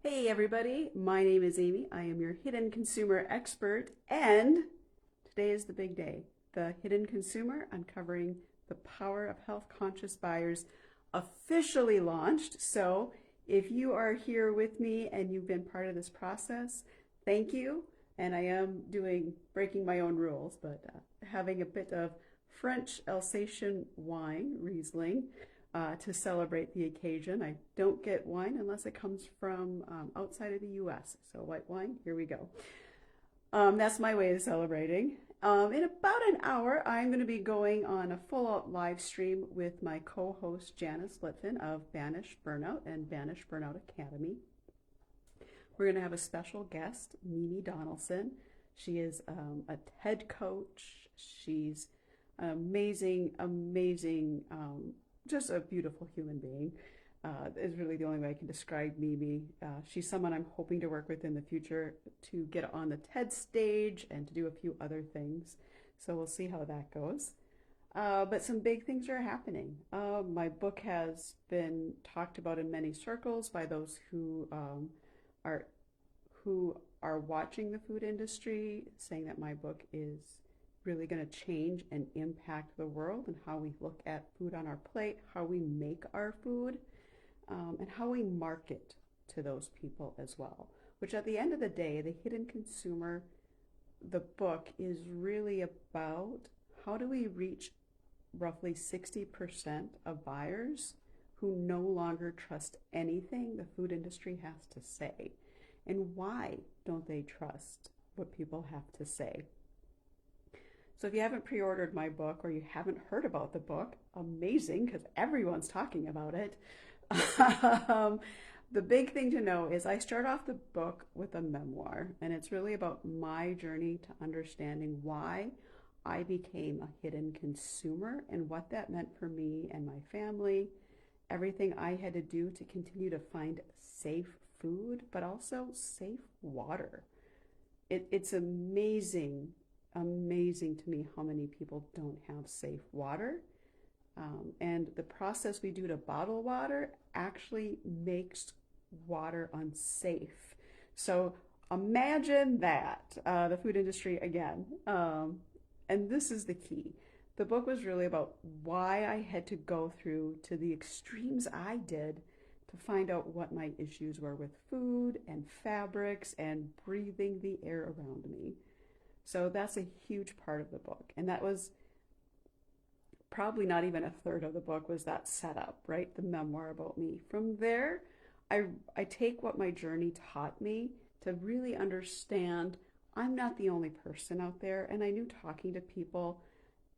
Hey everybody, my name is Amy. I am your hidden consumer expert, and today is the big day. The Hidden Consumer Uncovering the Power of Health Conscious Buyers officially launched. So if you are here with me and you've been part of this process, thank you. And I am breaking my own rules, but having a bit of French Alsatian wine, Riesling, to celebrate the occasion. I don't get wine unless it comes from outside of the US. So white wine, here we go. That's my way of celebrating. In about an hour, I'm going to be going on a full-out live stream with my co-host Janice Litvin of Banish Burnout and Banish Burnout Academy. We're going to have a special guest, Mimi Donaldson. She is a TED coach. She's amazing, just a beautiful human being. Is really the only way I can describe Mimi. She's someone I'm hoping to work with in the future to get on the TED stage and to do a few other things. So we'll see how that goes. But some big things are happening. My book has been talked about in many circles by those who are watching the food industry, saying that my book is really going to change and impact the world and how we look at food on our plate, how we make our food, and how we market to those people as well. Which at the end of the day, The Hidden Consumer, the book, is really about how do we reach roughly 60% of buyers who no longer trust anything the food industry has to say. And why don't they trust what people have to say? So if you haven't pre-ordered my book or you haven't heard about the book, amazing, because everyone's talking about it. The big thing to know is I start off the book with a memoir, and it's really about my journey to understanding why I became a hidden consumer and what that meant for me and my family, everything I had to do to continue to find safe food, but also safe water. It's amazing to me how many people don't have safe water. And the process we do to bottle water actually makes water unsafe. So imagine that, the food industry again. And this is the key. The book was really about why I had to go through to the extremes I did to find out what my issues were with food and fabrics and breathing the air around me. So that's a huge part of the book. And that was probably not even a third of the book was that setup, right? The memoir about me. From there, I take what my journey taught me to really understand I'm not the only person out there. And I knew talking to people,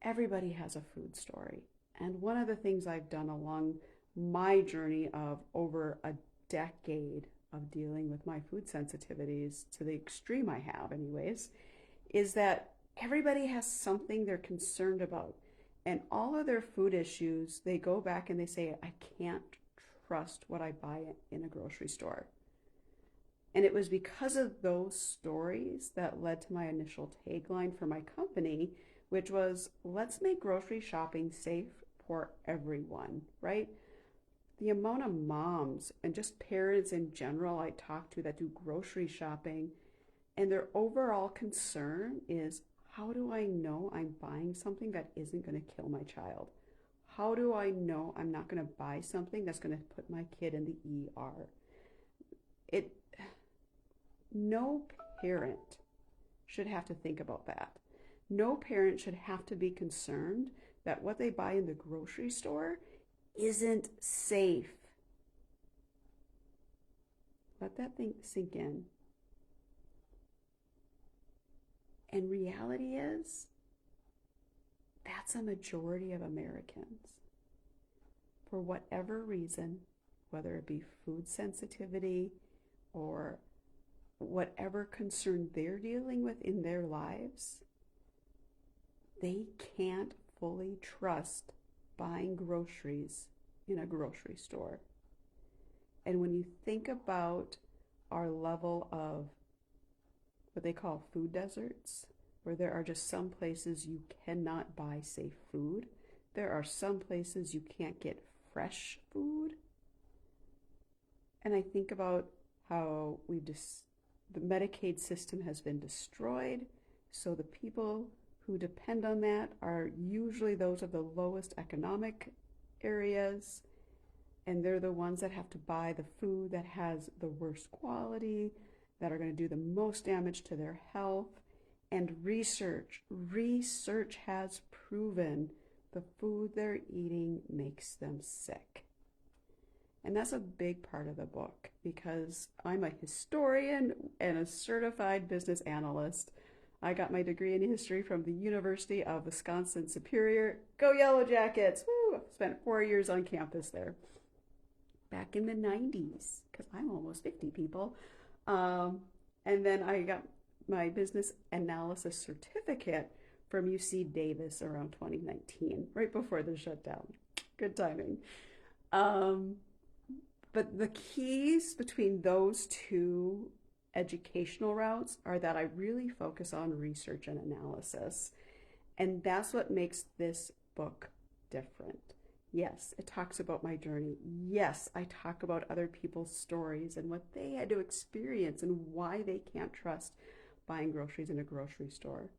everybody has a food story. And one of the things I've done along my journey of over a decade of dealing with my food sensitivities to the extreme I have anyways, is that everybody has something they're concerned about. And all of their food issues, they go back and they say, I can't trust what I buy in a grocery store. And it was because of those stories that led to my initial tagline for my company, which was, let's make grocery shopping safe for everyone, right? The amount of moms and just parents in general I talk to that do grocery shopping, and their overall concern is, how do I know I'm buying something that isn't going to kill my child? How do I know I'm not going to buy something that's going to put my kid in the ER? No parent should have to think about that. No parent should have to be concerned that what they buy in the grocery store isn't safe. Let that thing sink in. And reality is, that's a majority of Americans. For whatever reason, whether it be food sensitivity or whatever concern they're dealing with in their lives, they can't fully trust buying groceries in a grocery store. And when you think about our level of what they call food deserts, where there are just some places you cannot buy safe food, there are some places you can't get fresh food, and I think about how the Medicaid system has been destroyed. So the people who depend on that are usually those of the lowest economic areas, and they're the ones that have to buy the food that has the worst quality, that are going to do the most damage to their health. And research has proven the food they're eating makes them sick. And that's a big part of the book, because I'm a historian and a certified business analyst. I got my degree in history from the University of Wisconsin-Superior. Go Yellow Jackets! Woo! Spent 4 years on campus there. Back in the 90s, because I'm almost 50, people. And then I got my business analysis certificate from UC Davis around 2019, right before the shutdown. Good timing. But the keys between those two educational routes are that I really focus on research and analysis. And that's what makes this book different. Yes, it talks about my journey. Yes, I talk about other people's stories and what they had to experience and why they can't trust buying groceries in a grocery store.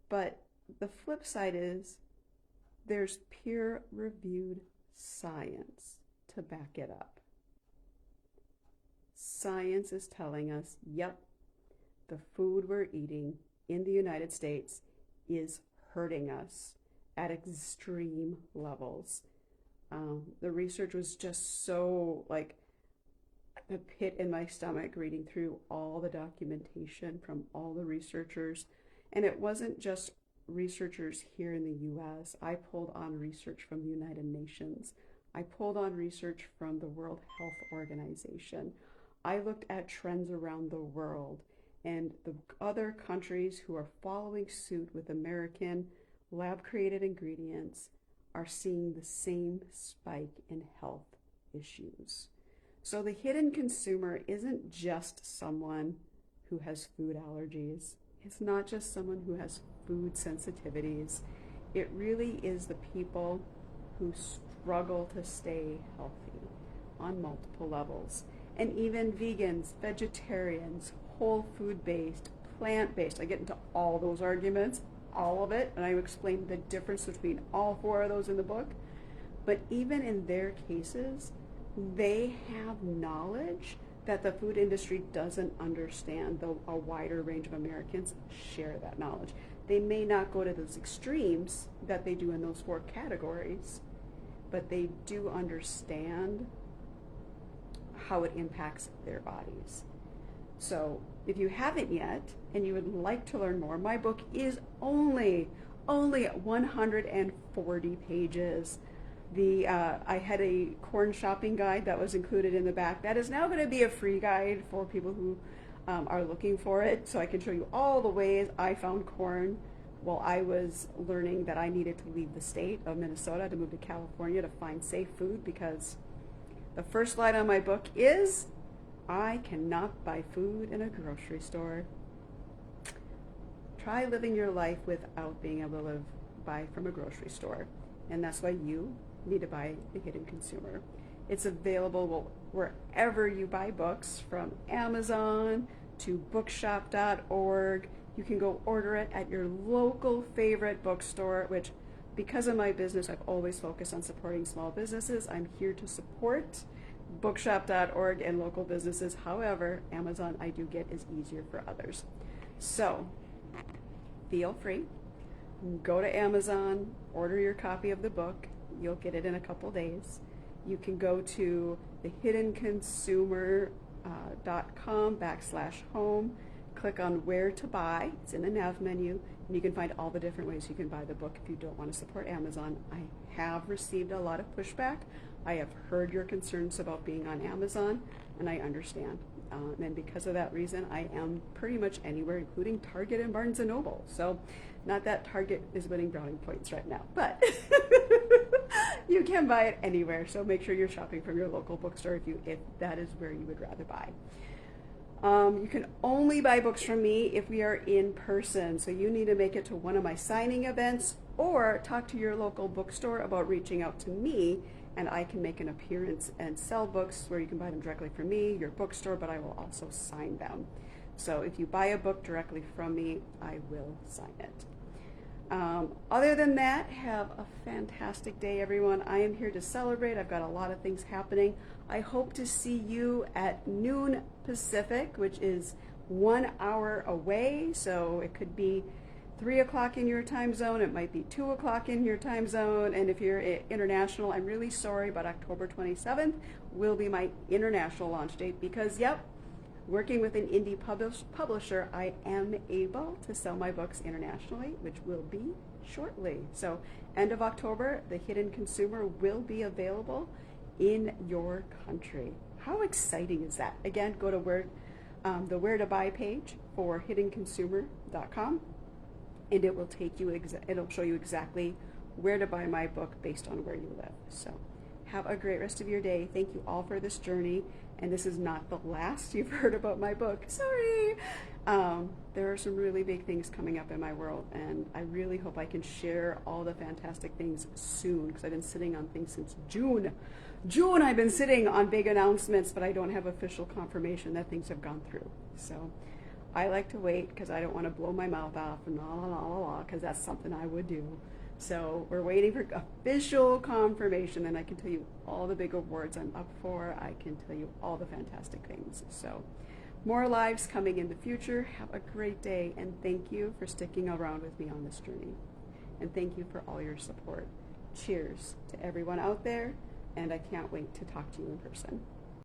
But the flip side is there's peer-reviewed science to back it up. Science is telling us, yep, the food we're eating in the United States is hurting us at extreme levels. The research was just so like a pit in my stomach reading through all the documentation from all the researchers. And it wasn't just researchers here in the US. I pulled on research from the United Nations. I pulled on research from the World Health Organization. I looked at trends around the world, and the other countries who are following suit with American lab-created ingredients are seeing the same spike in health issues. So the hidden consumer isn't just someone who has food allergies. It's not just someone who has food sensitivities. It really is the people who struggle to stay healthy on multiple levels. And even vegans, vegetarians, whole food-based, plant-based. I get into all those arguments, all of it, and I explain the difference between all 4 of those in the book. But even in their cases, they have knowledge that the food industry doesn't understand, though a wider range of Americans share that knowledge. They may not go to those extremes that they do in those 4 categories, but they do understand how it impacts their bodies. So if you haven't yet and you would like to learn more, my book is only 140 pages. I had a corn shopping guide that was included in the back. That is now going to be a free guide for people who are looking for it. So I can show you all the ways I found corn while I was learning that I needed to leave the state of Minnesota to move to California to find safe food, because the first line on my book is, I cannot buy food in a grocery store. Try living your life without being able to buy from a grocery store. And that's why you need to buy The Hidden Consumer. It's available wherever you buy books, from Amazon to bookshop.org. You can go order it at your local favorite bookstore, which, because of my business, I've always focused on supporting small businesses. I'm here to support bookshop.org and local businesses. However, Amazon, I do get, is easier for others. So feel free. Go to Amazon, order your copy of the book. You'll get it in a couple days. You can go to thehiddenconsumer.com/home, click on where to buy. It's in the nav menu, and you can find all the different ways you can buy the book if you don't want to support Amazon. I have received a lot of pushback. I have heard your concerns about being on Amazon, and I understand. And because of that reason, I am pretty much anywhere, including Target and Barnes & Noble. So not that Target is winning brownie points right now, but you can buy it anywhere. So make sure you're shopping from your local bookstore if that is where you would rather buy. You can only buy books from me if we are in person. So you need to make it to one of my signing events or talk to your local bookstore about reaching out to me and I can make an appearance and sell books where you can buy them directly from me, your bookstore, but I will also sign them. So if you buy a book directly from me, I will sign it. Other than that, have a fantastic day, everyone. I am here to celebrate. I've got a lot of things happening. I hope to see you at noon Pacific, which is 1 hour away. So it could be 3 o'clock in your time zone. It might be 2 o'clock in your time zone. And if you're international, I'm really sorry, but October 27th will be my international launch date because, yep, working with an indie publisher, I am able to sell my books internationally, which will be shortly. So end of October, The Hidden Consumer will be available in your country. How exciting is that? Again, go to the Where to Buy page for hiddenconsumer.com, and it will take you, it'll show you exactly where to buy my book based on where you live. So have a great rest of your day. Thank you all for this journey. And this is not the last you've heard about my book. Sorry. There are some really big things coming up in my world, and I really hope I can share all the fantastic things soon, because I've been sitting on things since June. I've been sitting on big announcements, but I don't have official confirmation that things have gone through. So I like to wait because I don't want to blow my mouth off and la la la la la, because that's something I would do. So we're waiting for official confirmation, and I can tell you all the big awards I'm up for. I can tell you all the fantastic things. So more lives coming in the future. Have a great day, and thank you for sticking around with me on this journey. And thank you for all your support. Cheers to everyone out there, and I can't wait to talk to you in person.